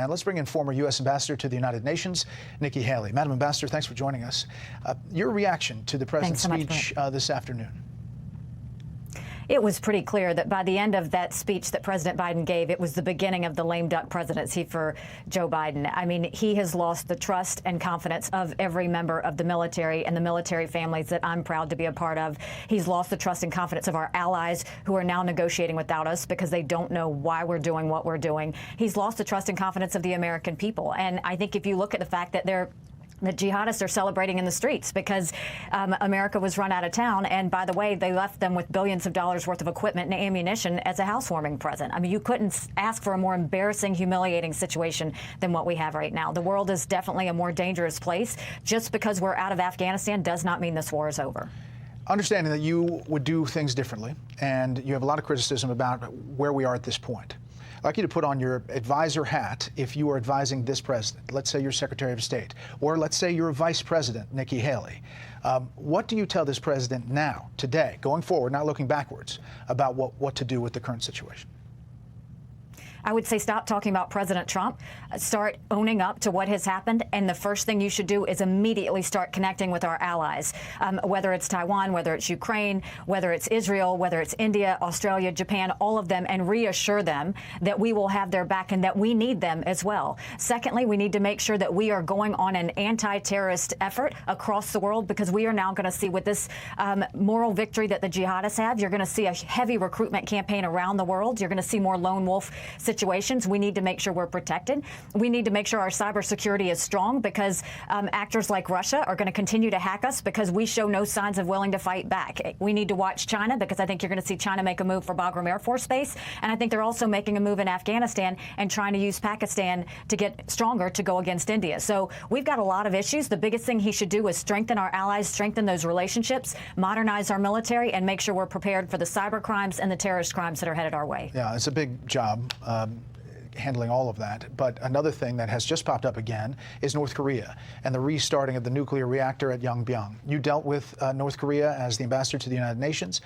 And let's bring in former U.S. Ambassador to the United Nations, Nikki Haley. Madam Ambassador, thanks for joining us. Your reaction to the President's speech this afternoon? It was pretty clear that by the end of that speech that President Biden gave, it was the beginning of the lame duck presidency for Joe Biden. I mean, he has lost the trust and confidence of every member of the military and the military families that I'm proud to be a part of. He's lost the trust and confidence of our allies who are now negotiating without us because they don't know why we're doing what we're doing. He's lost the trust and confidence of the American people. And I think if you look at the fact that the jihadists are celebrating in the streets because America was run out of town. And by the way, they left them with billions of dollars worth of equipment and ammunition as a housewarming present. I mean, you couldn't ask for a more embarrassing, humiliating situation than what we have right now. The world is definitely a more dangerous place. Just because we're out of Afghanistan does not mean this war is over. Understanding that you would do things differently, and you have a lot of criticism about where we are at this point. I'd like you to put on your advisor hat if you are advising this president. Let's say you're Secretary of State, or let's say you're Vice President Nikki Haley. What do you tell this president now, today, going forward, not looking backwards, about what to do with the current situation? I would say stop talking about President Trump, start owning up to what has happened, and the first thing you should do is immediately start connecting with our allies, whether it's Taiwan, whether it's Ukraine, whether it's Israel, whether it's India, Australia, Japan, all of them, and reassure them that we will have their back and that we need them as well. Secondly, we need to make sure that we are going on an anti-terrorist effort across the world, because we are now going to see with this moral victory that the jihadists have, you're going to see a heavy recruitment campaign around the world. You're going to see more lone wolf situations. We need to make sure we're protected. We need to make sure our cybersecurity is strong, because actors like Russia are going to continue to hack us because we show no signs of willing to fight back. We need to watch China, because I think you're going to see China make a move for Bagram Air Force Base. And I think they're also making a move in Afghanistan and trying to use Pakistan to get stronger to go against India. So we've got a lot of issues. The biggest thing he should do is strengthen our allies, strengthen those relationships, modernize our military, and make sure we're prepared for the cyber crimes and the terrorist crimes that are headed our way. Yeah, it's a big job. Handling all of that. But another thing that has just popped up again is North Korea and the restarting of the nuclear reactor at Yongbyon. You dealt with North Korea as the ambassador to the United Nations.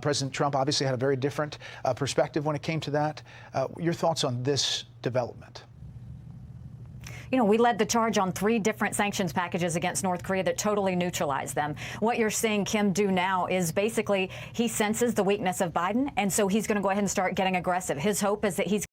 President Trump obviously had a very different perspective when it came to that. Your thoughts on this development? You know, we led the charge on 3 different sanctions packages against North Korea that totally neutralized them. What you're seeing Kim do now is basically he senses the weakness of Biden, and so he's going to go ahead and start getting aggressive. His hope is that he's